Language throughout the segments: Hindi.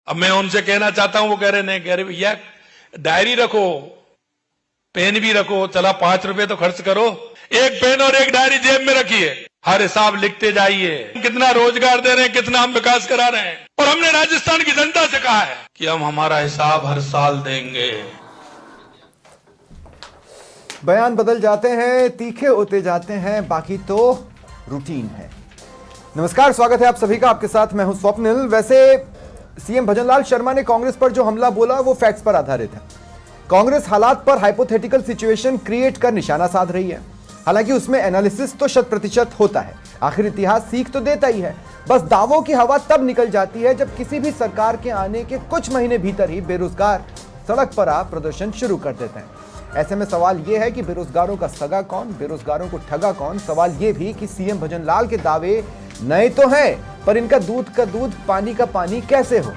अब मैं उनसे कहना चाहता हूं, वो कह रहे नहीं, कह रहे भैया डायरी रखो, पेन भी रखो, चला 5 रुपए तो खर्च करो, एक पेन और एक डायरी जेब में रखिए, हर हिसाब लिखते जाइए, कितना रोजगार दे रहे हैं, कितना हम विकास करा रहे हैं। और हमने राजस्थान की जनता से कहा है कि हम हमारा हिसाब हर साल देंगे। बयान बदल जाते हैं, तीखे होते जाते हैं, बाकी तो रूटीन है। नमस्कार, स्वागत है आप सभी का। आपके साथ मैं हूं स्वप्निल। वैसे सीएम भजनलाल शर्मा ने कांग्रेस पर जो हमला बोला वो फैक्ट्स पर आधारित है। कांग्रेस हालात पर हाइपोथेटिकल सिचुएशन क्रिएट कर निशाना साध रही है। हालांकि उसमें एनालिसिस तो 100% होता है। आखिर इतिहास सीख तो देता ही है। बस दावों की हवा तब निकल जाती है जब किसी भी सरकार के आने के कुछ महीने भीतर ही बेरोजगार सड़क पर आ प्रदर्शन शुरू कर देते हैं। ऐसे में सवाल यह है कि बेरोजगारों का सगा कौन, बेरोजगारों को ठगा कौन। सवाल यह भी कि सीएम भजनलाल के दावे नए तो हैं, पर इनका दूध का दूध पानी का पानी कैसे हो।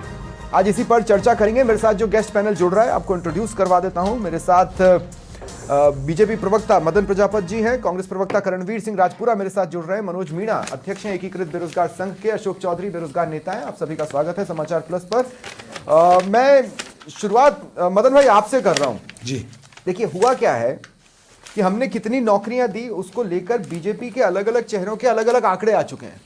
आज इसी पर चर्चा करेंगे। मेरे साथ जो गेस्ट पैनल जुड़ रहा है आपको इंट्रोड्यूस करवा देता हूं। मेरे साथ बीजेपी प्रवक्ता मदन प्रजापत जी हैं, कांग्रेस प्रवक्ता करणवीर सिंह राजपुरा मेरे साथ जुड़ रहे हैं, मनोज मीणा अध्यक्ष हैं एकीकृत बेरोजगार संघ के, अशोक चौधरी बेरोजगार नेता हैं। आप सभी का स्वागत है समाचार प्लस पर। मैं शुरुआत मदन भाई आपसे कर रहा हूं जी। देखिए, हुआ क्या है कि हमने कितनी नौकरियां दी उसको लेकर बीजेपी के अलग अलग चेहरों के अलग अलग आंकड़े आ चुके हैं।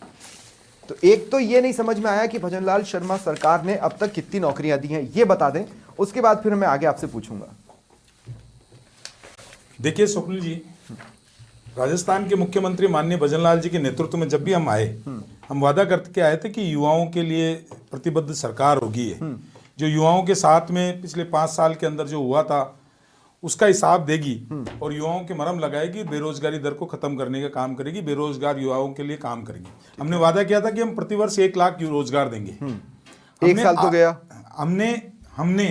तो एक तो ये नहीं समझ में आया कि भजनलाल शर्मा सरकार ने अब तक कितनी नौकरियां दी हैं, ये बता दें, उसके बाद फिर मैं आगे आपसे पूछूंगा। देखिए स्वप्निल जी, राजस्थान के मुख्यमंत्री माननीय भजनलाल जी के नेतृत्व में जब भी हम आए, हम वादा करके आए थे कि युवाओं के लिए प्रतिबद्ध सरकार होगी है, जो युवाओं के साथ में पिछले 5 साल के अंदर जो हुआ था उसका हिसाब देगी और युवाओं के मरहम लगाएगी, बेरोजगारी दर को खत्म करने का काम करेगी, बेरोजगार युवाओं के लिए काम करेगी। हमने वादा किया था कि हम प्रतिवर्ष 1 लाख रोजगार देंगे। 1 साल तो गया। हमने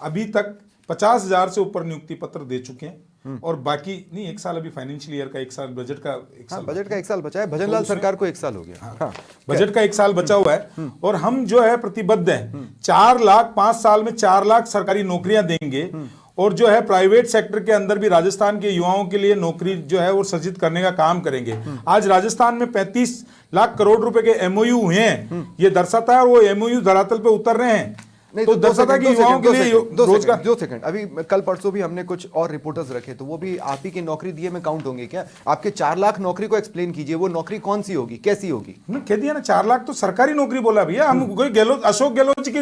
अभी तक 50,000 से ऊपर नियुक्ति पत्र दे चुके हैं और बाकी नहीं, 1 साल अभी फाइनेंशियल ईयर का 1 साल, बजट का 1 साल, बजट का 1 साल बचा है। भजनलाल सरकार को 1 साल हो गया। हाँ, बजट का 1 साल बचा हुआ है और हम जो है प्रतिबद्ध हैं 4 लाख 5 साल में 4 लाख सरकारी नौकरियां देंगे और जो है प्राइवेट सेक्टर के अंदर भी राजस्थान के युवाओं के लिए नौकरी जो है वो सृजित करने का काम करेंगे। आज राजस्थान में 35 लाख करोड़ रुपए के एमओयू हुए हैं, ये दर्शाता है, और वो एमओयू धरातल पे उतर रहे हैं। नहीं, तो दर्शाता कि युवाओं के लिए रोजगार। 2 सेकंड, अभी कल परसों भी हमने कुछ और रिपोर्टर्स रखे, तो वो भी आप ही की नौकरी दिए में काउंट होंगे क्या? आपके 4 लाख नौकरी को एक्सप्लेन कीजिए, वो नौकरी कौन सी होगी, कैसी होगी? कह दिया ना, 4 लाख तो सरकारी नौकरी बोला भैया। हम कोई गहलोत, अशोक गहलोत जी की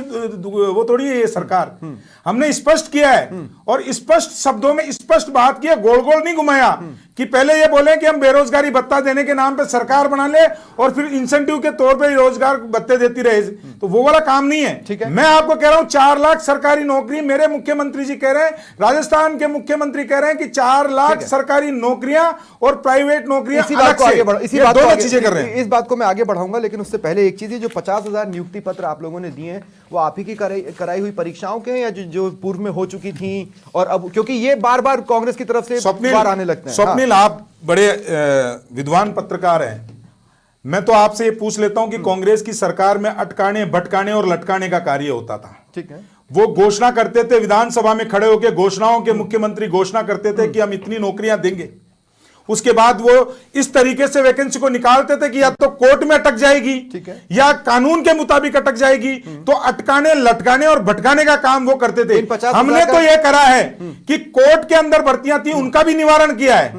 वो थोड़ी है ये सरकार। हमने स्पष्ट किया है और स्पष्ट शब्दों में स्पष्ट बात किया, गोल गोल नहीं घुमाया कि पहले ये बोले कि हम बेरोजगारी भत्ता देने के नाम पे सरकार बना ले और फिर इंसेंटिव के तौर पे रोजगार भत्ते देती रहे, तो वो वाला काम नहीं है। ठीक है, मैं आपको कह रहा हूं 4 लाख सरकारी नौकरी, मेरे मुख्यमंत्री जी कह रहे हैं, राजस्थान के मुख्यमंत्री कह रहे हैं कि 4 लाख सरकारी नौकरियां और प्राइवेट नौकरियां। इसी बात को आगे बढ़ो, इसी बात दोनों चीजें कर रहे हैं। इस बात को मैं आगे बढ़ाऊंगा, लेकिन उससे पहले एक चीज है, जो 50,000 नियुक्ति पत्र आप लोगों ने दिए हैं वो आप ही की कराई हुई परीक्षाओं के हैं या जो पूर्व में हो चुकी थी? और अब क्योंकि ये बार बार कांग्रेस की तरफ से बार आने लगते हैं। स्वप्निल, आप बड़े विद्वान पत्रकार हैं, मैं तो आपसे ये पूछ लेता हूं कि कांग्रेस की सरकार में अटकाने, भटकाने और लटकाने का कार्य होता था। ठीक है, वो घोषणा करते थे, विधानसभा में खड़े होकर घोषणाओं के मुख्यमंत्री घोषणा करते थे कि हम इतनी नौकरियां देंगे। उसके बाद वो इस तरीके से वैकेंसी को निकालते थे कि या तो कोर्ट में अटक जाएगी, ठीक है, या कानून के मुताबिक अटक जाएगी। तो अटकाने, लटकाने और भटकाने का काम वो करते थे। हमने तो ये करा है कि कोर्ट के अंदर भर्तियां थी उनका भी निवारण किया है,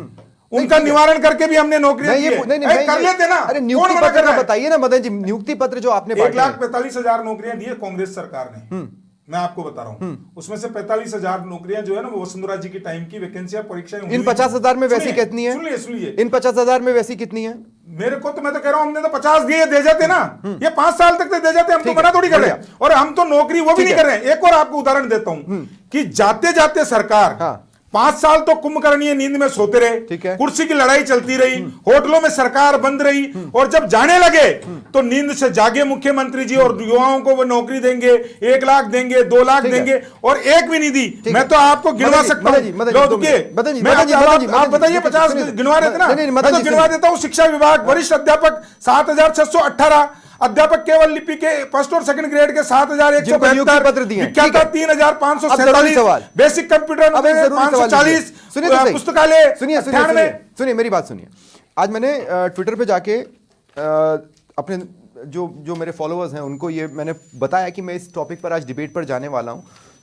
उनका निवारण करके भी हमने नौकरी कर लेते ना। अरे नियुक्ति पत्र बताइए ना मदन जी, नियुक्ति पत्र जो आपने 1,45,000 नौकरियां दी है कांग्रेस सरकार ने। मैं आपको बता रहा हूं, उसमें से 45,000 नौकरियां जो है ना वो वसुंधरा जी की टाइम की वैकेंसी परीक्षाएं। इन 50,000 में वैसी कितनी है? सुनिए, इन 50,000 में वैसी कितनी है? मेरे को तो, मैं तो कह रहा हूं, हमने तो 50 दिए, दे जाते ना, ये 5 साल तक दे जाते, हम तो मना थोड़ी कर रहे हैं। और हम तो नौकरी वो भी नहीं कर रहे हैं। एक और आपको उदाहरण देता हूं कि जाते जाते सरकार 5 साल तो कुंभकर्णीय नींद में सोते रहे, कुर्सी की लड़ाई चलती रही, होटलों में सरकार बंद रही, और जब जाने लगे तो नींद से जागे मुख्यमंत्री जी और युवाओं को वो नौकरी देंगे, 1 लाख देंगे, 2 लाख देंगे, और एक भी नहीं दी। मैं तो आपको गिनवा सकता हूं, आप बताइए 50 गिनवा रहे थे ना, मैं तो गिनवा देता हूं। शिक्षा विभाग वरिष्ठ अध्यापक 7,618, अध्यापक केवल लिपि के फर्स्ट और सेकंड ग्रेड के 7,172 दिए, 3,547, बेसिक कंप्यूटर 540, पुस्तकालय 98। सुनिए मेरी बात सुनिए। आज मैंने ट्विटर पे जाके अपने जो जो मेरे फॉलोअर्स हैं उनको ये मैंने बताया कि मैं इस टॉपिक पर आज डिबेट पर जाने वाला हूं।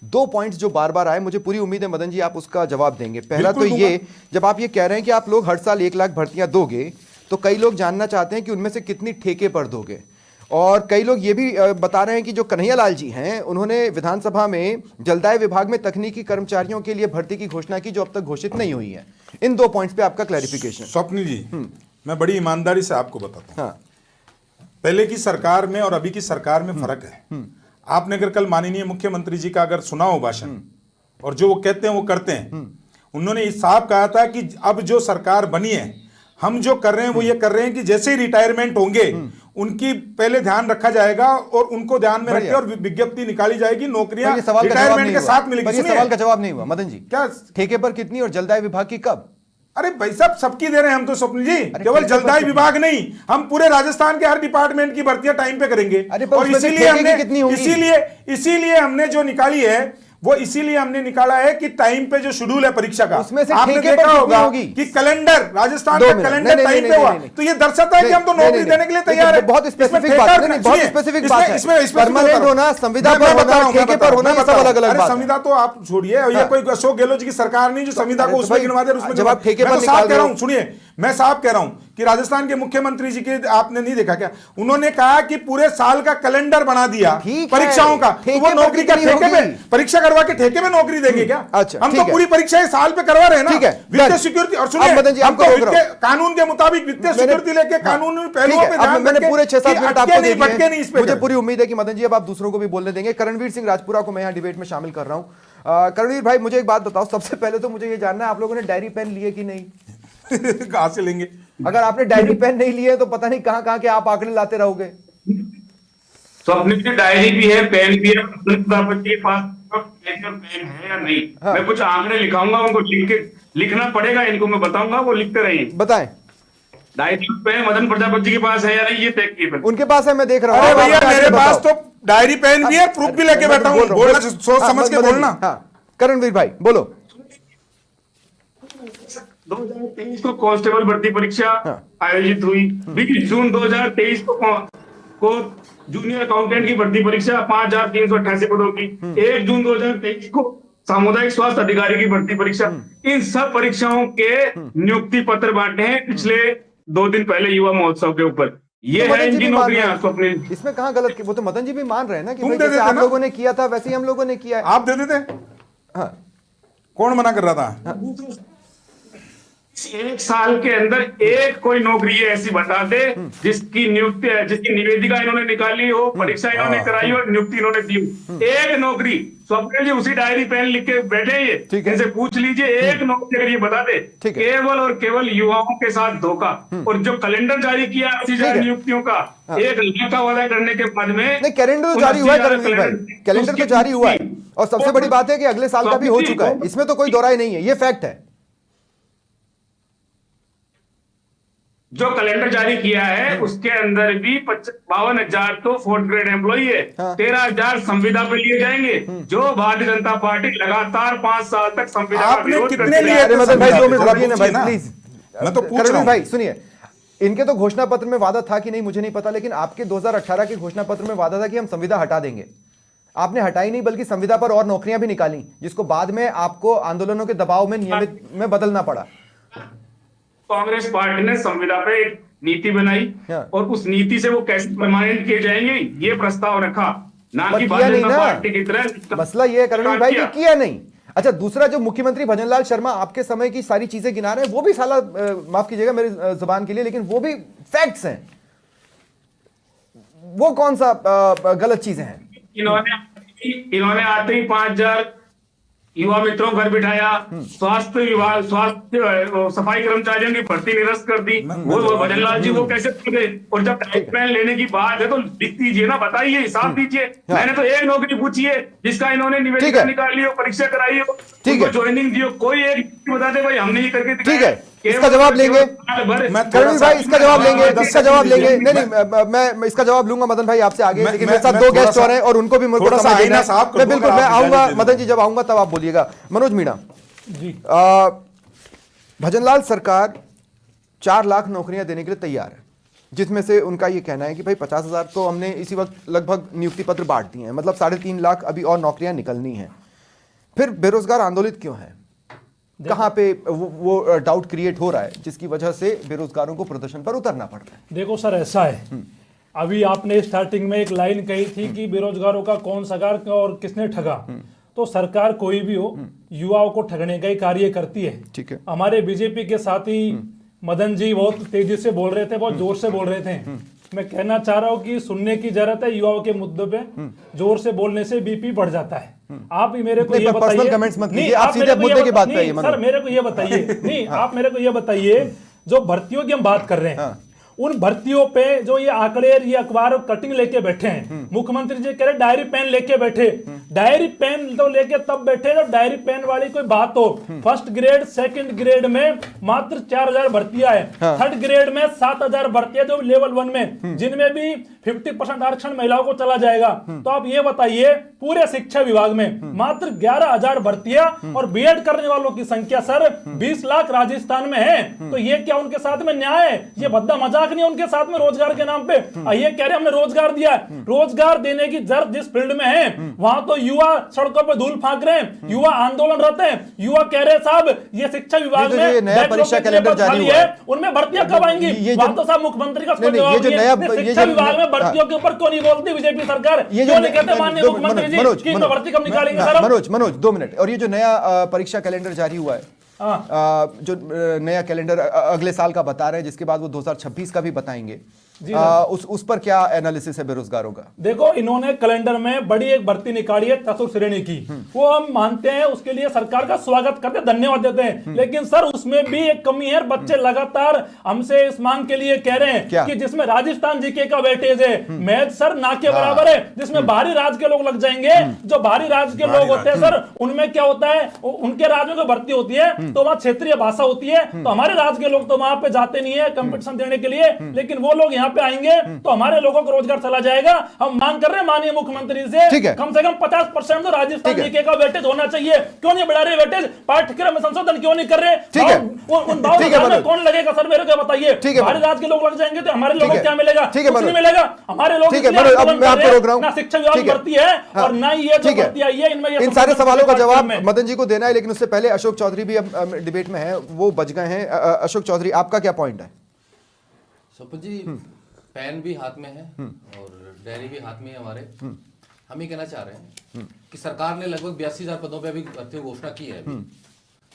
2 पॉइंट्स जो बार बार आए, मुझे पूरी उम्मीद है मदन जी आप उसका जवाब देंगे। पहला तो ये, जब आप ये कह रहे हैं कि आप लोग हर साल 1 लाख भर्तियां दोगे, तो कई लोग जानना चाहते हैं कि उनमें से कितनी ठेके पर दोगे। और कई लोग ये भी बता रहे हैं कि जो कन्हैयालाल जी हैं उन्होंने विधानसभा में जलदाय विभाग में तकनीकी कर्मचारियों के लिए भर्ती की घोषणा की जो अब तक घोषित नहीं हुई है। इन 2 पॉइंट्स पे आपका क्लैरिफिकेशन। स्वप्निल जी, मैं बड़ी ईमानदारी से आपको बताता हूं, हाँ। पहले की सरकार में और अभी की सरकार में फर्क है। आपने अगर कल माननीय मुख्यमंत्री जी का अगर सुना हो भाषण, और जो वो कहते हैं वो करते हैं, उन्होंने इस साफ कहा था कि अब जो सरकार बनी है, हम जो कर रहे हैं वो ये कर रहे हैं कि जैसे ही रिटायरमेंट होंगे उनकी पहले ध्यान रखा जाएगा और उनको ध्यान में रखकर और विज्ञप्ति निकाली जाएगी, नौकरियां रिटायरमेंट के साथ मिलेगी। सवाल का जवाब नहीं हुआ मदन जी, क्या ठेके पर कितनी और जलदाय विभाग की कब? अरे भाई साहब, सबकी दे रहे हैं हम तो स्वप्निल जी, केवल जलदाय विभाग नहीं, हम पूरे राजस्थान के हर डिपार्टमेंट की भर्तियां टाइम पे करेंगे। और इसीलिए हमने जो निकाली है वो इसीलिए हमने निकाला है कि टाइम पे जो शेड्यूल है परीक्षा का, उसमें से आपने देखा होगा कि कैलेंडर, राजस्थान का कैलेंडर टाइम पे हुआ, तो ये दर्शाता है कि हम तो नौकरी देने के लिए तैयार है। बहुत स्पेसिफिक बात है, बहुत स्पेसिफिक बात है। परमानेंट होना, संविदा पर होना, ठेके पर होना, ये सब अलग-अलग बात है। संविदा तो आप छोड़िए, ये कोई अशोक गहलोत जी की सरकार नहीं जो संविदा को उसमें गिनवा दे, उसमें जब आप ठेके पर साफ कह रहा हूं, सुनिए, मैं साफ कह रहा हूं कि राजस्थान के मुख्यमंत्री जी के आपने नहीं देखा क्या, उन्होंने कहा कि पूरे साल का कैलेंडर बना दिया परीक्षाओं का, तो वो नौकरी का ठेके पे परीक्षा करवा के ठेके में नौकरी देंगे क्या? अच्छा, हम तो पूरी परीक्षा साल पे करवा रहे हैं ना, वित्तीय सिक्योरिटी। और सुनिए, हम तो कानून के मुताबिक वित्तीय सिक्योरिटी लेके कानून पहलुओं पे ध्यान, मैंने पूरे 6-7 मिनट आपको दे दिए। मुझे पे पूरी उम्मीद है कि मदन जी अब आप दूसरों को भी बोलने देंगे। करणवीर सिंह राजपुरा को मैं यहाँ डिबेट में शामिल कर रहा हूँ। करणवीर भाई, मुझे एक बात बताओ, सबसे पहले तो मुझे ये जानना है आप लोगों ने डायरी पेन लिए कि नहीं? कहां से लेंगे? अगर आपने डायरी पेन नहीं लिए तो पता नहीं कहां के आप आंकड़े लाते रहोगे। स्वप्निल की डायरी भी है, पेन भी है, प्रधानमंत्री के पास पेन है या नहीं? हाँ। मैं कुछ आंकड़े लिखाऊंगा, उनको लिखना पड़ेगा, इनको मैं बताऊंगा, वो लिखते रहिए। बताएं। डायरी पेन मदन प्रजापति के पास है या नहीं, ये तय किए। उनके पास है, मैं देख रहा हूँ। अरे भैया, मेरे पास तो डायरी पेन भी है, प्रूफ भी लेके बैठा हूँ, बोलना सोच समझ के बोलना। करणवीर भाई बोलो। 2023 को कांस्टेबल भर्ती परीक्षा आयोजित हुई। 20 जून 2023 को जूनियर अकाउंटेंट की भर्ती परीक्षा 5388 पदों की। 1 जून 2023 को सामुदायिक स्वास्थ्य अधिकारी की भर्ती परीक्षा। इन सब परीक्षाओं के नियुक्ति पत्र बांटे हैं पिछले 2 दिन पहले युवा महोत्सव के ऊपर। ये है इनकी नौकरियां। स्वप्निल, इसमें कहाँ गलत की? वो तो मदन जी भी मान रहे हैं ना कि जैसे आप लोगों ने किया था वैसे ही हम लोगों ने किया है। आप दे देते? हाँ, कौन मना कर रहा था? 1 साल के अंदर एक कोई नौकरी ऐसी बता दे जिसकी नियुक्ति है, जिसकी निवेदिका इन्होंने निकाली हो, परीक्षा इन्होंने कराई और नियुक्ति इन्होंने दी हो। एक नौकरी। स्वप्निल जी उसी डायरी पेन लिख के बैठे, ये इनसे पूछ लीजिए, एक नौकरी अगर ये बता दे, केवल और केवल युवाओं के साथ धोखा। और जो कैलेंडर जारी किया 80,000 नियुक्तियों का, 1 लाख का वादा करने के बाद में नहीं, कैलेंडर तो जारी हुआ है करणवीर भाई, कैलेंडर तो जारी हुआ है। और सबसे बड़ी बात है कि अगले साल का भी हो चुका है, इसमें तो कोई दोहराई नहीं है, ये फैक्ट है। जो कैलेंडर जारी किया है उसके अंदर भी 52,000 तो 4th ग्रेड एम्प्लॉई है। 13,000 संविदा पे लिए जाएंगे, जो भारतीय जनता पार्टी लगातार 5 साल तक संविदा का विरोध करती है। करणवीर भाई सुनिए, इनके तो घोषणा पत्र में वादा था कि नहीं मुझे नहीं पता, लेकिन आपके 2018 के घोषणा पत्र में वादा था कि हम संविदा हटा देंगे। आपने हटाई नहीं, बल्कि संविदा पर और नौकरियां भी निकाली, जिसको बाद में आपको आंदोलनों के दबाव में नियमित में बदलना पड़ा। कांग्रेस पार्टी ने संविदा पे एक नीति बनाई और उस नीति से वो कैसे परमानेंट किए जाएंगे ये प्रस्ताव रखा, ना कि भारतीय जनता पार्टी की तरह। मसला ये है करणवीर भाई कि किया नहीं। अच्छा, दूसरा जो मुख्यमंत्री भजनलाल शर्मा आपके समय की सारी चीजें गिना रहे हैं, वो भी साला माफ कीजिएगा मेरी जुबान के लिए, लेकिन वो भी फैक्ट्स हैं। वो कौन सा गलत चीजें हैं? इन्होंने आते ही 5,000 युवा मित्रों घर बिठाया, स्वास्थ्य विभाग, स्वास्थ्य सफाई कर्मचारियों की भर्ती निरस्त कर दी। वो भजनलाल जी वो कैसे कर गए? और जब पेन लेने की बात है तो लिख दीजिए ना, बताइए, हिसाब दीजिए। मैंने तो एक नौकरी पूछी है जिसका इन्होंने निवेदिका निकाली हो, परीक्षा कराई हो, ज्वाइनिंग दी हो, कोई एक बता दे भाई हमने ये करके दिखाया। ठीक है, इसका जवाब लेंगे करणवीर भाई, इसका जवाब लेंगे, इसका जवाब लेंगे। नहीं, मैं इसका जवाब लूंगा मदन भाई आपसे आगे, लेकिन मेरे साथ 2 गेस्ट और हैं और उनको भी मैं बिल्कुल मैं आऊंगा मदन जी, जब आऊंगा तब आप बोलिएगा। मनोज मीणा जी, भजनलाल सरकार 4 लाख नौकरियां देने के लिए तैयार है, जिसमें से उनका ये कहना है कि भाई 50,000 तो हमने इसी वक्त लगभग नियुक्ति पत्र बांट दिए हैं, मतलब 3.5 लाख अभी और नौकरियां निकलनी हैं। फिर बेरोजगार आंदोलित क्यों है? कहाँ पे वो डाउट क्रिएट हो रहा है जिसकी वजह से बेरोजगारों को प्रदर्शन पर उतरना पड़ रहा है? देखो सर, ऐसा है, अभी आपने स्टार्टिंग में एक लाइन कही थी कि बेरोजगारों का कौन सगार और किसने ठगा। तो सरकार कोई भी हो, युवाओं को ठगने का ही कार्य करती है। ठीक है। हमारे बीजेपी के साथी मदन जी बहुत तेजी से बोल रहे थे, बहुत जोर से बोल रहे थे। मैं कहना चाह रहा हूँ कि सुनने की जरूरत है। युवाओं के मुद्दों पे जोर से बोलने से बीपी बढ़ जाता है। आप ही मेरे को ये बताइए, कमेंट्स मत कीजिए, आप सीधे मुद्दे की बात पे आइए। सर मेरे को ये बताइए, नहीं आप मेरे को ये बताइए, जो भर्तियों की हम बात कर रहे हैं, उन भर्तियों पे जो ये आंकड़े, ये अखबार कटिंग लेके बैठे हैं, मुख्यमंत्री जी कह रहे डायरी पेन लेके बैठे। डायरी पेन तो लेके तब बैठे जब डायरी पेन वाली कोई बात हो। फर्स्ट ग्रेड सेकंड ग्रेड में मात्र 4,000 भर्तियां है, थर्ड ग्रेड में 7,000 भर्तियां जो लेवल 1 में, जिनमें भी 50% आरक्षण महिलाओं को चला जाएगा। तो आप ये बताइए, पूरे शिक्षा विभाग में मात्र 11,000 भर्तियां और बीएड करने वालों की संख्या सर 20 लाख राजस्थान में है। तो ये क्या उनके साथ में न्याय है? ये भद्दा मजाक नहीं उनके साथ में रोजगार के नाम पे। ये कह रहे हमने रोजगार दिया है। रोजगार देने की जरूरत जिस फील्ड में है, वहां तो युवा सड़कों पे धूल फांक रहे हैं, युवा आंदोलनरत हैं, युवा कह रहे साहब ये शिक्षा विभाग में नया परीक्षा कैलेंडर जारी हुआ है, उनमें भर्तियां कब आएंगी? वहां तो साहब मुख्यमंत्री का शिक्षा विभाग में भर्तियों के ऊपर क्यों नहीं बोलती बीजेपी सरकार? क्यों नहीं कहते माननीय मुख्यमंत्री जी कि भर्ती कब निकालेंगे सर? मनोज 2 मिनट। और ये जो नया परीक्षा कैलेंडर जारी हुआ है, जो नया कैलेंडर अगले साल का बता रहे हैं, जिसके बाद वो 2026 का भी बताएंगे, उस पर क्या एनालिसिस है बेरोजगारों का? देखो, इन्होंने कैलेंडर में बड़ी एक भर्ती निकाली है चतुर्थ श्रेणी की, वो हम मानते हैं, उसके लिए सरकार का स्वागत करते हैं, धन्यवाद देते हैं। लेकिन सर उसमें भी एक कमी है। बच्चे लगातार हमसे इस मांग के लिए कह रहे हैं कि जिसमें राजस्थान जीके का वेटेज है, मैथ सर ना के बराबर है, जिसमें बाहरी राज्य के लोग लग जाएंगे। जो बाहरी राज्य के लोग होते हैं सर, उनमें क्या होता है, उनके राज्यों में भर्ती होती है तो वहां क्षेत्रीय भाषा होती है, तो हमारे राज्य के लोग तो वहां पे जाते नहीं है कंपटीशन देने के लिए, लेकिन वो लोग यहाँ पे आएंगे तो हमारे लोगों को रोजगार चला जाएगा। हम मांग कर रहे हैं माननीय मुख्यमंत्री से कम 50% तो राजस्थान जीके का वेटेज होना चाहिए। क्यों नहीं बढ़ा रहे वेटेज? पाठ्यक्रम में संशोधन क्यों नहीं कर रहे? कौन लगेगा सर, मेरे को बताइए। हमारे राज्य के लोग लग जाएंगे तो हमारे लोगों को क्या मिलेगा? कुछ नहीं मिलेगा। हमारे लोग ना शिक्षा विभाग भर्ती है और ना ही ये भर्ती आई है। इनमें इन सारे सवालों का जवाब मदन जी को देना है, लेकिन उससे पहले अशोक चौधरी भी अब डिबेट में है, वो बच गए हैं। अशोक चौधरी, आपका क्या पॉइंट है? स्वपन जी, पेन भी हाथ में है और डायरी भी हाथ में है हमारे। हम ये कहना चाह रहे हैं कि सरकार ने लगभग 82,000 पदों पे अभी भर्ती घोषणा की है।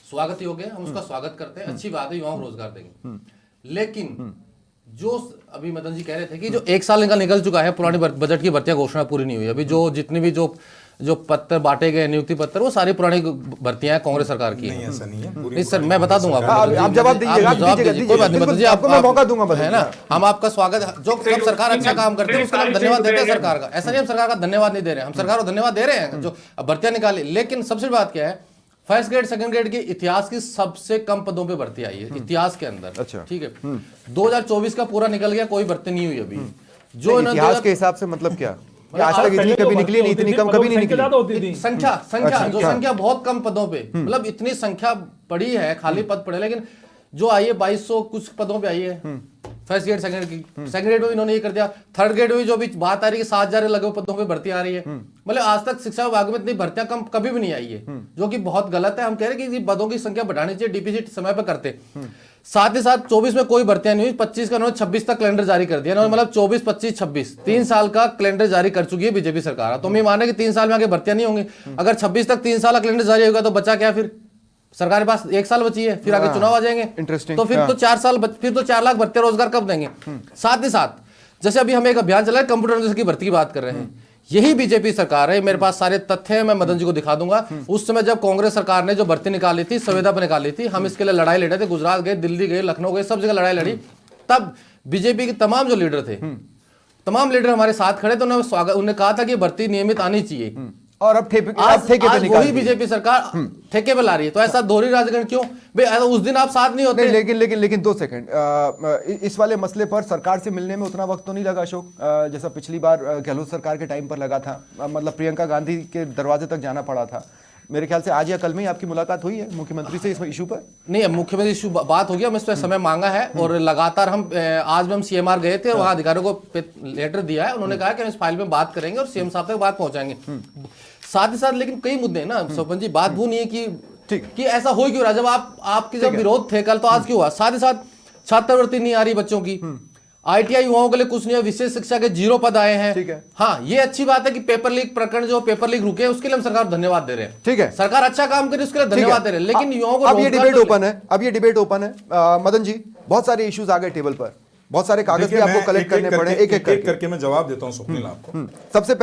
स्वागत योग्य है, हम उसका स्वागत करते हैं, अच्छी बात है, युवाओं को रोजगार देंगे। लेकिन जो अभी मदन जी कह रहे थे कि जो 1 साल इनका निकल चुका है, पुरानी बजट की भर्तियां घोषणा पूरी नहीं हुई, अभी जो जितनी भी जो पत्र बांटे गए, नियुक्ति पत्र, वो सारी पुरानी भर्तियां हैं कांग्रेस सरकार की। नहीं, ऐसा नहीं है। नहीं सर, मैं बता दूंगा आप जवाब दीजिएगा, कोई बात नहीं, आपको मैं मौका दूंगा, है ना। हम आपका स्वागत, जो जब सरकार अच्छा काम करती है उसका धन्यवाद देते हैं सरकार का। ऐसा नहीं हम सरकार का धन्यवाद नहीं दे रहे हैं, हम सरकार को धन्यवाद दे रहे हैं जो भर्तियां निकाली। लेकिन सबसे बात क्या है, फर्स्ट ग्रेड सेकंड ग्रेड की इतिहास की सबसे कम पदों पे भर्ती आई है इतिहास के अंदर। अच्छा, ठीक है। 2024 का पूरा निकल गया, कोई भर्ती नहीं हुई अभी। जो इतिहास के हिसाब से मतलब क्या? आज तक इतनी कभी निकली नहीं, इतनी कम कभी नहीं निकली। संख्या बहुत कम पदों पे, मतलब इतनी संख्या पड़ी है, खाली पद पड़े, लेकिन जो आई है 2200 कुछ पदों पे आई है फर्स्ट ग्रेड सेकंड की। सेकंड ग्रेड में इन्होंने ये कर दिया। थर्ड ग्रेड में जो भी बात आ रही है 7,000 लगभग पदों पे भर्ती आ रही है। मतलब आज तक शिक्षा विभाग में इतनी भर्तियां कम कभी भी नहीं आई है, जो कि बहुत गलत है। हम कह रहे हैं कि पदों की संख्या बढ़ानी चाहिए, डीपीसी समय पर करते। साथ ही साथ 24 में कोई भर्तियां नहीं हुई, 25 का उन्होंने 26 तक कैलेंडर जारी कर दिया। मतलब 24, 25, 26 3 साल का कैलेंडर जारी कर चुकी है बीजेपी सरकार। तो मैं मान रहे कि 3 साल में आगे भर्तियां नहीं होंगी। अगर 26 तक 3 साल का कैलेंडर जारी होगा तो बचा क्या? फिर सरकार के पास 1 साल बची है, फिर आगे चुनाव आ जाएंगे। इंटरेस्टिंग। तो फिर तो 4 साल, फिर तो 4 लाख भर्ती रोजगार कब देंगे? साथ ही साथ जैसे अभी हम एक अभियान चला है कंप्यूटर की भर्ती की बात कर रहे हैं, यही बीजेपी सरकार है। मेरे पास सारे तथ्य हैं, मैं मदन जी को दिखा दूंगा। उस समय जब कांग्रेस सरकार ने जो भर्ती निकाली थी, संविदा पर निकाली थी, हम इसके लिए लड़ाई लड़े थे, गुजरात गए, दिल्ली गए, लखनऊ गए, सब जगह लड़ाई लड़ी। तब बीजेपी के तमाम जो लीडर थे, तमाम लीडर हमारे साथ खड़े, तो उन्होंने कहा था कि भर्ती नियमित आनी चाहिए। और अब ठेके पे निकाल वही बीजेपी सरकार ठेके पे ला रही है। तो ऐसा दोहरी राजकारण क्यों? उस दिन आप साथ नहीं होते। लेकिन 2 सेकंड, इस वाले मसले पर सरकार से मिलने में उतना वक्त तो नहीं लगा अशोक, जैसा पिछली बार गहलोत सरकार के टाइम पर लगा था। मतलब प्रियंका गांधी के दरवाजे तक जाना पड़ा था। मेरे ख्याल से आज या कल में ही आपकी मुलाकात हुई है मुख्यमंत्री से इस इशू पर? नहीं, अब मुख्यमंत्री इशू बात हो गया, हम इस पर समय मांगा है और लगातार हम आज भी हम CMR गए थे, वहां अधिकारियों को लेटर दिया है, उन्होंने कहा कि हम इस फाइल में बात करेंगे और CM साहब तक बात पहुंचाएंगे। साथ ही साथ लेकिन कई मुद्दे हैं ना सरपंच जी, बात वो नहीं है कि ऐसा हो क्यों रहा, जब आपके जब विरोध थे कल तो आज क्यों हुआ? साथ ही साथ छात्रवृत्ति नहीं आ रही बच्चों की, ITI युवाओं के लिए कुछ नहीं है, विशेष शिक्षा के 0 पद आए हैं। ठीक है। हाँ, ये अच्छी बात है कि पेपर लीक प्रकरण जो पेपर लीक रुके उसके लिए हम सरकार को धन्यवाद दे रहे हैं। ठीक है, सरकार अच्छा काम करे उसके लिए धन्यवाद दे रहे हैं, लेकिन युवाओं को अब ये डिबेट ओपन है, अब ये डिबेट ओपन है। मदन जी, बहुत सारे इश्यूज आ गए टेबल पर, बहुत सारे कागज भी आपको कलेक्ट करने पड़े, एक एक करके मैं जवाब देता हूं स्वप्निल आपको। सबसे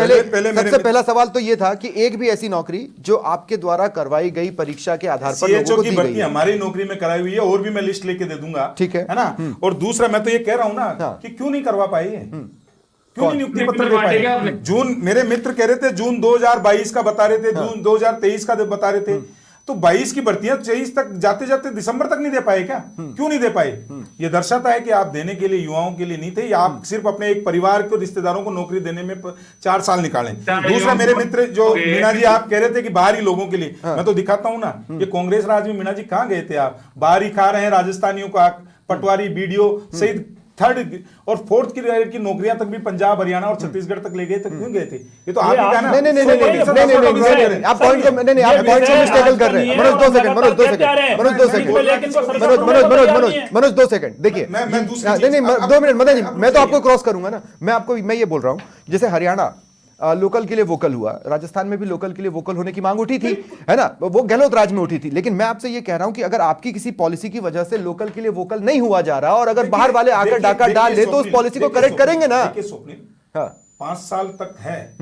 पहला सवाल तो ये था कि एक भी ऐसी नौकरी जो आपके द्वारा करवाई गई परीक्षा के आधार पर लोगों को दी गई है? हमारी नौकरी में कराई हुई है, और भी मैं लिस्ट लेके दे दूंगा, ठीक है ना। और दूसरा मैं तो ये कह रहा हूं ना कि क्यों नहीं करवा पाई है, क्यों नहीं नियुक्ति पत्र दे पाए? जून, मेरे मित्र कह रहे थे जून 2022 का बता रहे थे, जून 2023 का बता रहे थे, तो 22 की भर्तियां 23 तक जाते जाते दिसंबर तक नहीं दे पाए क्या? क्यों नहीं दे पाए? ये दर्शाता है कि आप देने के लिए युवाओं के लिए नहीं थे, या आप सिर्फ अपने एक परिवार को, रिश्तेदारों को नौकरी देने में 4 साल निकालें। दूसरा, मेरे मित्र जो मीना जी, आप कह रहे थे कि बाहरी लोगों के लिए, मैं तो दिखाता हूं ना, ये कांग्रेस राज में मीना जी कहां गए थे आप? बाहरी खा रहे हैं राजस्थानियों का, पटवारी, BDO सहित 3rd और 4th की नौकरियां तक भी पंजाब, हरियाणा और छत्तीसगढ़ तक ले गए, तक क्यों गए थे? ये तो आप ही कहना। नहीं, आप पॉइंट को मिस्टेकल कर रहे हैं। मनोज 2 सेकंड देखिए, नहीं 2 मिनट मदन जी, मैं तो आपको क्रॉस करूंगा ना। मैं ये बोल रहा हूं, जैसे हरियाणा लोकल के लिए वोकल हुआ, राजस्थान में भी लोकल के लिए वोकल होने की मांग उठी थी, है ना, वो गहलोत राज में उठी थी। लेकिन मैं आपसे ये कह रहा हूं कि अगर आपकी किसी पॉलिसी की वजह से लोकल के लिए वोकल नहीं हुआ जा रहा, और अगर बाहर वाले आकर डाका डाल ले, तो उस पॉलिसी को करेक्ट करेंगे ना। 5 साल तक है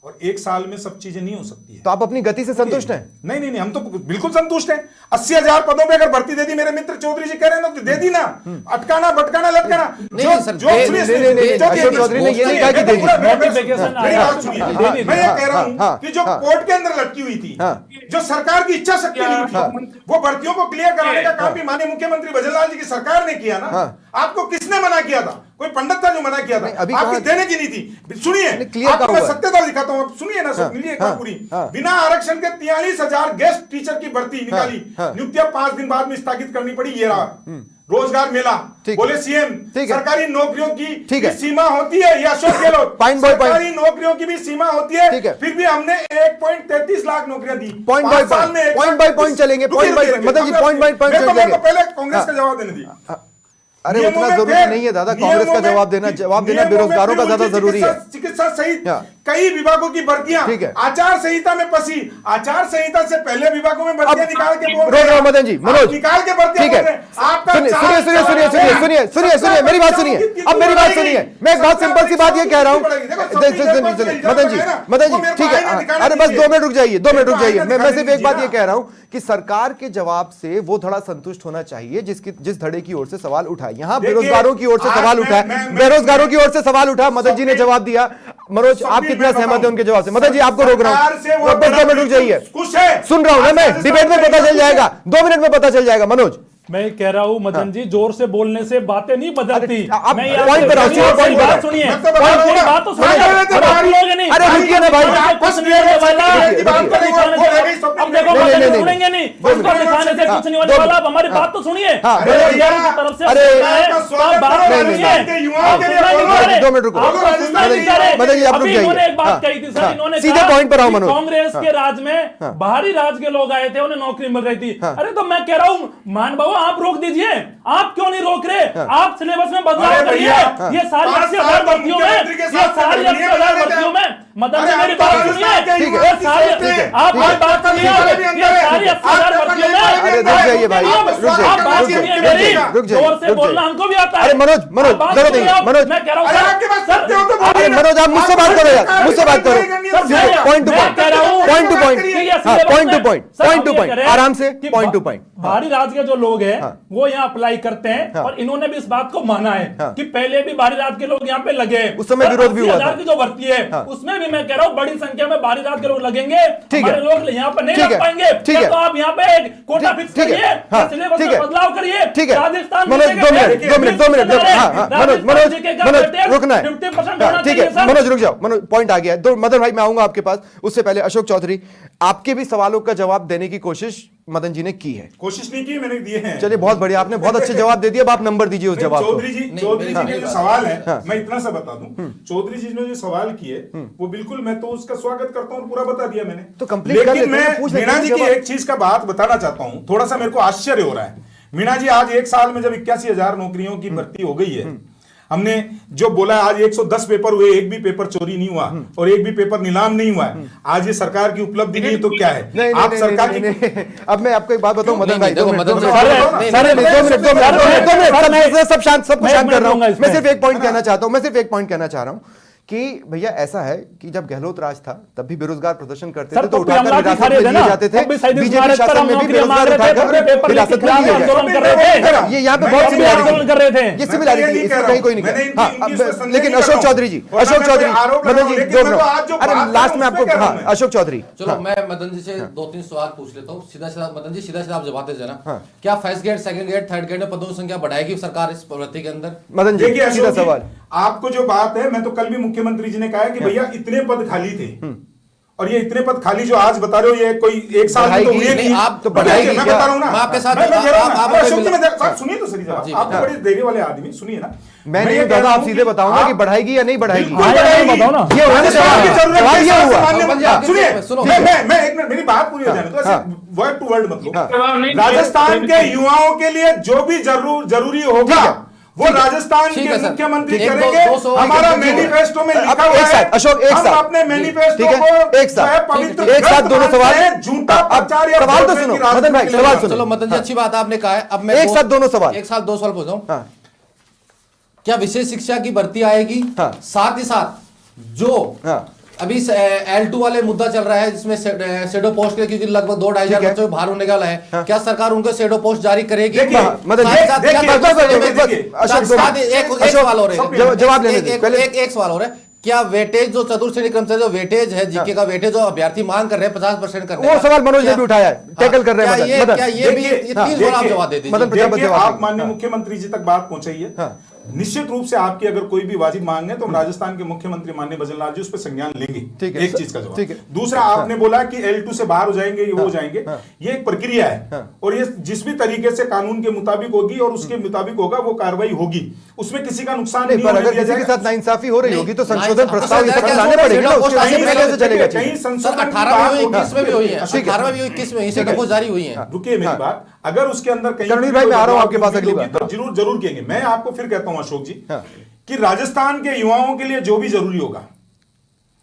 और 1 साल में सब चीजें नहीं हो सकती है। तो आप अपनी गति से संतुष्ट हैं? नहीं, हम तो बिल्कुल संतुष्ट हैं। 80,000 पदों पे अगर भर्ती दे दी, मेरे मित्र चौधरी जी कह रहे हैं ना, तो दे दी ना, अटकाना भटकाना लटकाना। अशोक चौधरी ने ये नहीं कहा कि देगी। मैं ये कह रहा हूं कि जो कोर्ट के अंदर लटकी हुई थी, जो सरकार की इच्छा शक्ति नहीं थी, वो भर्तियों को क्लियर कराने का काम भी माननीय मुख्यमंत्री भजनलाल जी की सरकार ने किया ना। आपको किसने मना किया था? कोई पंडित था जो मना किया था? आपकी देने की नहीं थी। सुनिए, आपको मैं सत्यता दिखाता हूं, सुनिए ना, सुनिए पूरी। बिना आरक्षण के 43,000 गेस्ट टीचर की भर्ती निकाली, नियुक्तियां 5 दिन बाद में स्थगित करनी पड़ी। ये रहा रोजगार मेला। बोले CM, सरकारी नौकरियों की सीमा होती है, या अशोक गहलोत, सरकारी नौकरियों की भी सीमा होती है, फिर भी हमने 1.33 लाख नौकरियां दी। पॉइंट बाय पॉइंट चलेंगे, मतलब जी पॉइंट बाय पॉइंट चलेंगे। पहले कांग्रेस का जवाब देने दी। अरे उतना जरूरी नहीं है दादा, कांग्रेस का जवाब देना बेरोजगारों का ज्यादा जरूरी है। चिकित्सा सहित कई विभागों की भर्तियां आचार संहिता में फंसी, आचार संहिता से पहले विभागों में भर्तियां निकाल के बोल रहे हैं। मदन जी, मनोज निकाल के भर्तियां बोल रहे हैं। आपका सुनिए मेरी बात सुनिए, अब मेरी बात सुनिए। मैं एक बहुत सिंपल सी बात ये कह रहा हूं, मदन जी ठीक है, अरे बस 2 मिनट रुक जाइए, 2 मिनट रुक जाइए। मैं सिर्फ एक बात ये कह रहा हूं कि सरकार के जवाब से वो धड़ा संतुष्ट होना चाहिए जिस धड़े की ओर से सवाल उठा। यहाँ बेरोजगारों की ओर से सवाल उठा, बेरोजगारों की ओर से सवाल उठा, मदन जी ने जवाब दिया। मनोज, आप कितना सहमत है उनके जवाब से? मदन जी, आपको रोक रहा हूं, 2 मिनट रुक जाइए। सुन रहा हूं ना मैं, डिबेट में पता चल जाएगा, 2 मिनट में पता चल जाएगा। मनोज, मैं कह रहा हूं मदन जी, जोर से बोलने से बातें नहीं बदलती। आप मैं पॉइंट पर सुनिए, बात सुनिए, बात तो सुनिए। अरे रुकिए ना भाई, कुछ नहीं होने वाला। अब देखो मदन सुनेंगे नहीं, उसको दिखाने से कुछ नहीं होने वाला। अब हमारी बात तो सुनिए, बेरोजगारों की तरफ से बात सुनिए। 2 मिनट रुको मदन जी, आप रुक जाइए। एक बात कही थी सर, इन्होंने सीधे पॉइंट पर आओ मनोज। कांग्रेस के राज में बाहरी राज्य के लोग आए थे, उन्हें नौकरी मिल रही थी। अरे तो मैं कह रहा हूं मान बाबू, आप रोक दीजिए। आप क्यों नहीं रोक रहे? आप सिलेबस में बदलाव करिए। ये सारी 80,000 भर्तियों में, ये सारी 80,000 भर्तियों में मदन जी मेरी बात सुनिए। ये सारी आप बात सुनिए, ये सारी 80,000 भर्तियों में। अरे रुक जाइए भाई, आप बात सुनिए मेरी, जोर से बोलना हमको भी आता है। अरे मनोज, जरा देखिए मनोज, मैं कह रहा हूं अरे मनोज, आप मुझसे बात करो यार, मुझसे बात करो। Point two point, point two point, point two point, point two point, आराम से पॉइंट टू पॉइंट। बाहरी राज्य के जो लोग हैं वो यहाँ अप्लाई करते हैं, और इन्होंने भी इस बात को माना है कि पहले भी बाहरी राज्य के लोग यहाँ पे लगे। उस समय विरोध भी हुआ था। की जो भर्ती है उसमें भी मैं कह रहा हूँ बड़ी संख्या में बाहरी राज्य के लोग लगेंगे, हमारे लोग यहाँ पर नहीं लग पाएंगे। तो आप यहाँ पे एक कोटा फिक्स करिए, सिलेबस में बदलाव करिए। ठीक है राजस्थान, मनोज, 2 मिनट मनोज रुकना है। ठीक है मनोज रुक जाओ, मनोज पॉइंट आ गया। मदन भाई मैं आऊंगा आपके पास, उससे पहले अशोक चौधरी, आपके भी सवालों का जवाब देने की कोशिश मदन जी ने की है। कोशिश नहीं की, मैंने दिए हैं। चलिए बहुत बढ़िया, आपने बहुत अच्छे जवाब दे दिए। अब आप नंबर दीजिए उस जवाब को। चौधरी जी के जो सवाल है, मैं इतना सा बता दूं, चौधरी जी ने जो सवाल किए वो बिल्कुल मैं तो उसका स्वागत करता हूं, पूरा बता दिया मैंने। तो कंप्लीट कर लेकिन लेते हैं, मैं पूछ लेते हैं मीणा जी की जवाब। एक चीज का बात बताना चाहता हूं, थोड़ा सा मेरे को आश्चर्य हो रहा है। मीणा जी, आज एक साल में जब 81,000 नौकरियों की भर्ती हो गई है, हमने जो बोला आज 110 पेपर हुए, एक भी पेपर चोरी नहीं हुआ और एक भी पेपर नीलाम नहीं हुआ है, आज ये सरकार की उपलब्धि नहीं है तो क्या है? नहीं, आप नहीं, सरकार नहीं, की नहीं, अब मैं आपको एक बात बताऊं मदन भाई, देखो, दो मिनट, मदन दो जी, मिनट, सर, मैं सब शांत, सबको मैं शांत कर रहा हूं। बोलूंगा मैं सिर्फ एक पॉइंट कहना चाहता हूं, मैं सिर्फ एक पॉइंट कहना चाह रहा हूं कि भैया ऐसा है कि जब गहलोत राज था तब भी बेरोजगार प्रदर्शन करते थे, तो उठाकर हिरासत में लिए जाते थे। बीजेपी शासन में भी बेरोजगार उठाकर हिरासत में लिए जाते। ये यहाँ पे बहुत सिमिलैरिटी कर रहे थे। ये सिमिलैरिटी इसमें कहीं कोई नहीं कहा। लेकिन अशोक चौधरी जी, अशोक चौधरी, मदन जी, दो मिनट, अरे लास्ट में आपको, हाँ अशोक चौधरी। चलो मैं मदन जी से 2-3 सवाल पूछ लेता हूँ, सीधा सीधा मदन जी, सीधा सीधा आप जवाब दे देना। क्या first grade, second grade, third grade में पदों की संख्या बढ़ाएगी सरकार इस भर्ती के अंदर? मदन जी देखिए सीधा अशोक जी, सवाल। आपको जो बात है, मैं तो कल भी मुख्यमंत्री जी ने कहा है कि भैया इतने पद खाली थे, और ये इतने पद खाली जो आज बता रहे हो, ये कोई एक साल में तो हुए नहीं। आप तो बढ़ाएगी, मैं बता रहा हूं ना, मैं आपके साथ, मैं कह रहा हूं ना, आप अशोक जी, मैं सुनिए तो सही जवाब, आप तो बड़े देने वाले आदमी, सुनिए ना। मैं नहीं ये कह दादा, रहा आप हूं सीधे बताओ ना कि बढ़ाएगी या नहीं बढ़ाएगी। बिल्कुल बढ़ाएगी। बताओ ना। ये होने राजस्थान की जरूरत सवाल है, ये हुआ। सुनिए, सुनो, मैं एक मिनट, मेरी बात पूरी हो जाने दो, ऐसे वर्ड टू वर्ड मत लो। राजस्थान के युवाओं के लिए जो भी जरूरी होगा वो राजस्थान ठीक के है सर। मुख्यमंत्री एक दो- करेंगे। दो सवाल हमारा के- मैनिफेस्टो में अब लिखा एक हुआ साथ, है, अशोक, एक हम साथ। अपने मैनिफेस्टो ठीक है, को एक साथ। जो है पवित्र एक साथ दोनों ग्रंथ सवाल। मानते हैं, झूठा अब प्रचार या सवाल तो भोजन सुनो, की राजनीति मदन भाई, के लिए। सवाल सुनो। चलो मदन जी, अच्छी बात आपने कहा है। अब मैं एक साथ दोनों सवाल। एक साथ 2 सवाल पूछ रहा हूं। हाँ। क्या विशेष शिक्षा की भर्ती आएगी? हाँ। साथ ही साथ जो हाँ। अभी L2 वाले मुद्दा चल रहा है जिसमें शेडो पोस्ट के, क्योंकि लगभग 2-2.5 हजार ठीक है। बच्चों बाहर होने वाला है, क्या सरकार उनको शेडो पोस्ट जारी करेगी? देखिए, मदन जी, साथ ही साथ क्या- देखिए, अशोक, साथ ही एक सवाल और है, जवाब लेने दीजिए, पहले- एक सवाल और है। क्या वेटेज जो चतुर्थ श्रेणी कर्मचारी जो वेटेज है, जीके का वेटेज जो अभ्यर्थी मांग कर रहे हैं 50% करने वो का, सवाल मनोज ने क्या- भी उठाया है, टैकल कर रहे हैं क्या मदन। ये- मदन, क्या ये भी देखिए, 30 सवाल आप जवाब दे दीजिए। मदन प्रजापति देखिए, जवाब आप देंगे। माननीय हाँ। मुख्यमंत्री जी तक बात पहुंचाइए। हाँ। निश्चित रूप से आपकी अगर कोई भी वाजिब मांग है तो हम राजस्थान के मुख्यमंत्री माननीय भजनलाल जी उस पर संज्ञान लेंगे। ठीक है। एक चीज का ठीक है। जवाब। दूसरा, आपने बोला कि L2 से बाहर हो जाएंगे, ये हो जाएंगे, ये एक प्रक्रिया है और ये जिस भी तरीके से कानून के मुताबिक होगी और उसके मुताबिक होगा वो कार्रवाई होगी, उसमें किसी का नुकसान नहीं, नहीं पर होने अगर दिया किसी के जाएगा। साथ नाइंसाफी हो रही होगी तो नहीं, संशोधन प्रस्ताव इस क्या पर क्या लाने पड़ेंगे ना, शेडो उसके पोस्ट बाद पहले से चलेगा कहीं चीज़। सर संशोधन की 18 बात में हुई, होगी। 21 में भी हुई है, ठीक है। 18 में भी हुई, 21 में हुई, शेडो पोस्ट जारी हुई है। रुकिए मेरी बात, अगर उसके अंदर कहीं रणवीर भी भाई, कोई मैं आ रहा हूं बदलाव आपके पास की अगली उम्मीद बार। होगी तो जरूर कहेंगे। मैं आपको फिर कहता हूं अशोक जी हाँ। कि राजस्थान के युवाओं के लिए जो भी जरूरी होगा,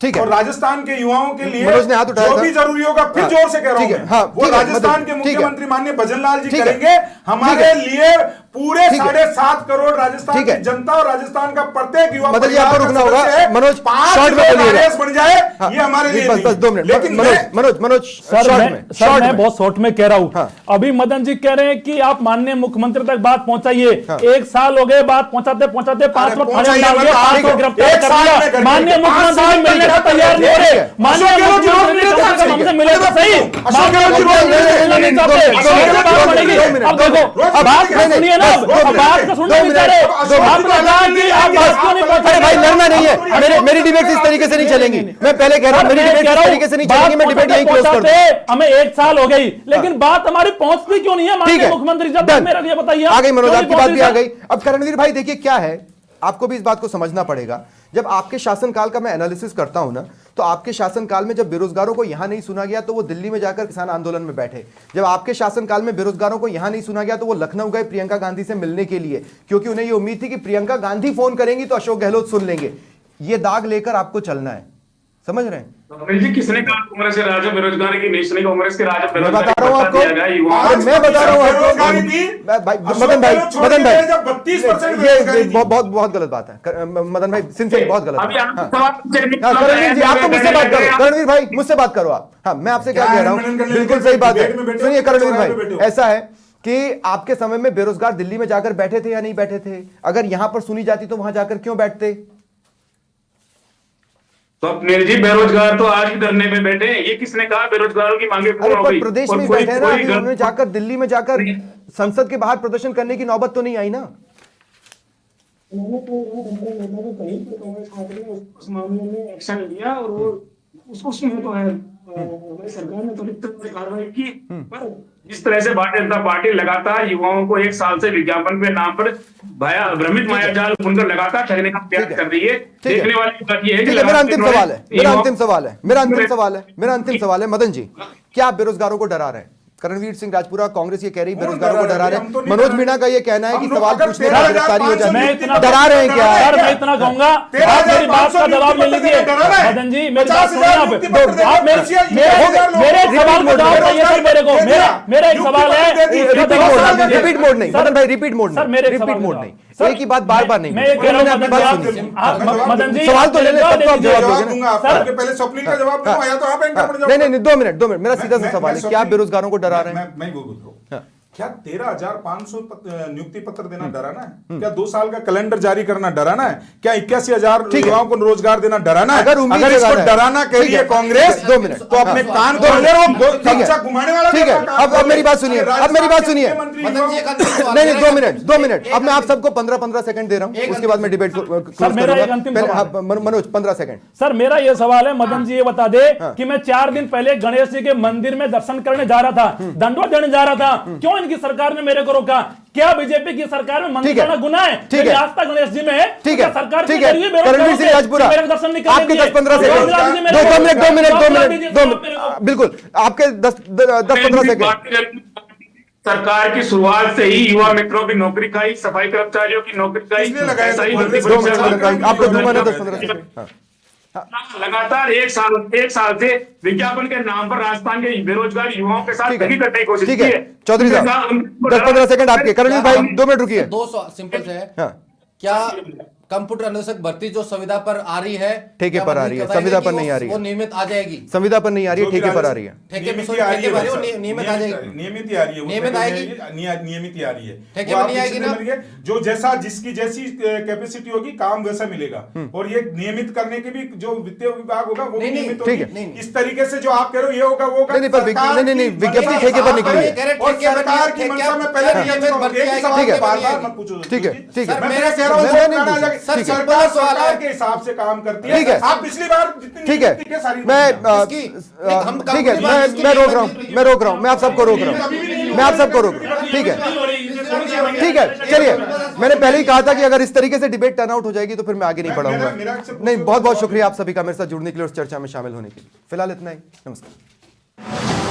ठीक है, और राजस्थान के युवाओं के लिए मनोज ने हाथ उठाया जो था। भी जरूरी होगा, फिर हाँ, जोर से कह रहा हूं ठीक है, मैं, हाँ, वो ठीक है, राजस्थान मतलब, के ठीक है। मुख्यमंत्री माननीय भजनलाल जी ठीक है, करेंगे। हमारे ठीक है। लिए पूरे ठीक है। 7.5 करोड़ राजस्थान ठीक की है। जनता और राजस्थान का प्रत्येक युवा मदन जी, आपको परिवार का रुकना होगा। सदस्य है। मनोज, 5 शॉर्ट में रुपए बोलिएगा। IAS बन जाए, हाँ, ये हमारे लिए बस नहीं बस है। 2 मिनट। लेकिन मनोज सर शॉर्ट मैं में, सर शॉर्ट मैं में। बहुत शॉर्ट में कह रहा हूं। हाँ। अभी मदन जी कह रहे हैं कि आप माननीय मुख्यमंत्री तक बात पहुंचाइए। हाँ। 1 साल हो गए, बात पहुंचाते पहुंचाते 5 लोग थाने में डाल दिए, 5 लोग गिरफ्तार एक कर साल में दिया। कर माननीय दिया। 5 मुख्यमंत्री साल मिलने में को कर तैयार नहीं हो दिया। रहे। माननीय अशोक गहलोत जी रोज मुख्यमंत्री मिले थे आपसे। हमसे मिले तो सही। अशोक गहलोत जी रोज मिले थे। मिलना नहीं चाहते। अशोक गहलोत जी रोज मिले थे। अब देखो, अब बात का सुनिए ना, अब बात का सुनना नहीं चाह रहे। आपने कहा कि आप बात क्यों नहीं पहुंचा अरे रहे? भाई, लड़ना नहीं है। मेरी डिबेट इस तरीके से नहीं चलेंगी। मैं पहले कह रहा हूं, मेरी डिबेट इस तरीके से नहीं चलेंगी। मैं डिबेट यहीं क्लोज कर दूं। हमें 1 साल हो गई, लेकिन बात हमारी पहुंचती क्यों नहीं है? ठीक माननीय है, मुख्यमंत्री जब done। मेरा ये बताइए, आ गई मनोज, क्यों आपकी नहीं बात भी आ पहुंची, गई। अब करणवीर भाई देखिए क्या है, आपको भी इस बात को समझना पड़ेगा। जब आपके शासनकाल का मैं एनालिसिस करता हूं ना, तो आपके शासनकाल में जब बेरोजगारों को यहां नहीं सुना गया तो वो दिल्ली में जाकर किसान आंदोलन में बैठे। जब आपके शासनकाल में बेरोजगारों को यहां नहीं सुना गया तो वो लखनऊ गए प्रियंका गांधी से मिलने के लिए, क्योंकि उन्हें ये उम्मीद थी कि प्रियंका गांधी फोन करेंगी तो अशोक गहलोत सुन लेंगे। ये दाग लेकर आपको चलना है, समझ रहे हैं? अनिल जी, किसने कहा कांग्रेस के राज में बेरोजगारी की? नहीं, कांग्रेस के राज में मैं बेरोजगारी बता रहा हूं भत्ता आपको, दिया गया, युवाओं अरे मैं बता रहा हूं बेरोजगारी आपको। थी। मदन भाई, मदन भाई, जब 32% ये बेरोजगारी थी। बहुत गलत बात है मदन भाई, सिंसियर बहुत गलत अभी है। आप हाँ। सवाल हाँ, करणवीर जी, आप तो मुझसे बात करो। करणवीर भाई, मुझसे बात करो आप। हाँ, मैं आपसे क्या कह रहा हूँ, बिल्कुल सही बात है। सुनिए करणवीर भाई, ऐसा है कि आपके समय में बेरोजगार दिल्ली में जाकर बैठे थे या नहीं बैठे थे? अगर यहां पर सुनी जाती तो वहां जाकर क्यों बैठते? स्वप्निल जी, बेरोजगार तो आज भी धरने पे बैठे हैं। ये किसने कहा बेरोजगारों की मांगे अरे पूर्ण हो पर गई? प्रदेश और में कोई- बैठे हैं ना, कोई अभी गल- उन्होंने जाकर दिल्ली में जाकर संसद के बाहर प्रदर्शन करने की नौबत तो नहीं आई ना? कांग्रेस पार्टी ने उस मामले में एक्शन लिया और वो उसमें तो है सरकार ने त्वरित कार्रवाई की, पर जिस तरह से भारतीय जनता पार्टी लगातार युवाओं को 1 साल से विज्ञापन के नाम पर भ्रमित मायाजाल बुनकर लगातार ठगने का प्रयास कर रही है। देखने वाली बात यह है कि मेरा अंतिम सवाल है मदन जी, क्या आप बेरोजगारों को डरा रहे हैं? करणवीर सिंह राजपुरा कांग्रेस ये कह रही बेरोजगारों को डरा रहे हैं, मनोज मीणा का ये कहना है कि सवाल पूछने पर गिरफ्तारी हो जाए, डरा रहे हैं क्या? सर मैं इतना कहूंगा, आप मेरी बात का जवाब ले लीजिए मदन जी, मेरी बात सुनिए आप मेरे सवाल को जवाब चाहिए सर मेरे को, मेरा एक सवाल है, रिपीट मोड नहीं मदन भाई, रिपीट मोड नहीं, एक ही बात बार बार नहीं, मैं ये कह रहा हूं मदन जी, सवाल तो ले ले तब तो आप जवाब दूंगा। पहले स्वप्निल का जवाब दूंगा या तो आप एंकर पर नहीं नहीं 2 मिनट मेरा सीधा सा सवाल है, क्या आप बेरोजगारों को डरा रहे हैं? मैं बोल रहा हूँ, क्या 13,500 नियुक्ति पत्र देना डराना है? क्या 2 साल का कैलेंडर जारी करना डराना है? क्या 81,000 युवाओं को रोजगार देना डराना है? अगर इसको डराना कह रही है कांग्रेस, 2 मिनट तो अपने कान खोल घुमाने वाला। ठीक है, अब मेरी बात सुनिए, नहीं 2 मिनट, अब मैं आप सबको 15 सेकंड दे रहा हूँ, उसके बाद मैं डिबेट मनोज 15 सेकंड। सर मेरा ये सवाल है, मदन जी ये बता दे कि मैं 4 दिन पहले गणेश जी के मंदिर में दर्शन करने जा रहा था, दंडवत देने जा रहा था, क्यों इनकी सरकार ने मेरे को रोका? क्या बीजेपी की सरकार में मंदिर जाना गुनाह है? ठीक है, आस्था गणेश जी में है, ठीक है, सरकार ठीक है, करणवीर सिंह राजपुरा आपके 10-15 सेकंड, 2 मिनट, बिल्कुल आपके 10-15 सेकंड। सरकार की शुरुआत से ही युवा मित्रों की नौकरी खाई, सफाई कर्मचारियों की नौकरी खाई, आपको दूंगा ना 10-15 सेकंड। लगातार एक साल से विज्ञापन के नाम पर राजस्थान के बेरोजगार युवाओं के साथ ठगी करने की कोशिश की है। चौधरी साहब 10-15 सेकंड आपके। करणवीर भाई 2 मिनट रुकिए। 2 सिंपल से है, क्या कंप्यूटर अनुसक भर्ती जो संविदा पर आ रही है, ठेके पर आ रही है, संविदा पर नहीं आ रही है, वो नियमित आ जाएगी? संविदा पर नहीं आ रही है, ठेके पर आ रही है, नियमित आ जाएगी, नियमित ही आ रही है, नियमित आएगी, नियमित ही आ रही है, ठेके पर नहीं आएगी ना? जो जिसकी जैसी कैपेसिटी होगी काम वैसा मिलेगा, और ये नियमित करने के भी जो वित्तीय विभाग होगा वो नियमित होगी। इस तरीके से जो आप कह रहे हो ये होगा वो होगा, नहीं विज्ञप्ति ठेके पर निकली है, और सरकार की मंशा में पहले ठीक है, ठीक है, मैं कह रहा हूँ सरकार सरकार के हिसाब से काम करती है। ठीक है, आप पिछली बार जितनी ठीक है, मैं ठीक है, मैं रोक रहा हूं, मैं आप सबको रोक रहा हूं, ठीक है, चलिए, मैंने पहले ही कहा था कि अगर इस तरीके से डिबेट टर्न आउट हो जाएगी तो फिर मैं आगे नहीं बढ़ाऊंगा। नहीं, बहुत बहुत शुक्रिया आप सभी का मेरे साथ जुड़ने के लिए और चर्चा में शामिल होने के लिए। फिलहाल इतना ही, नमस्कार।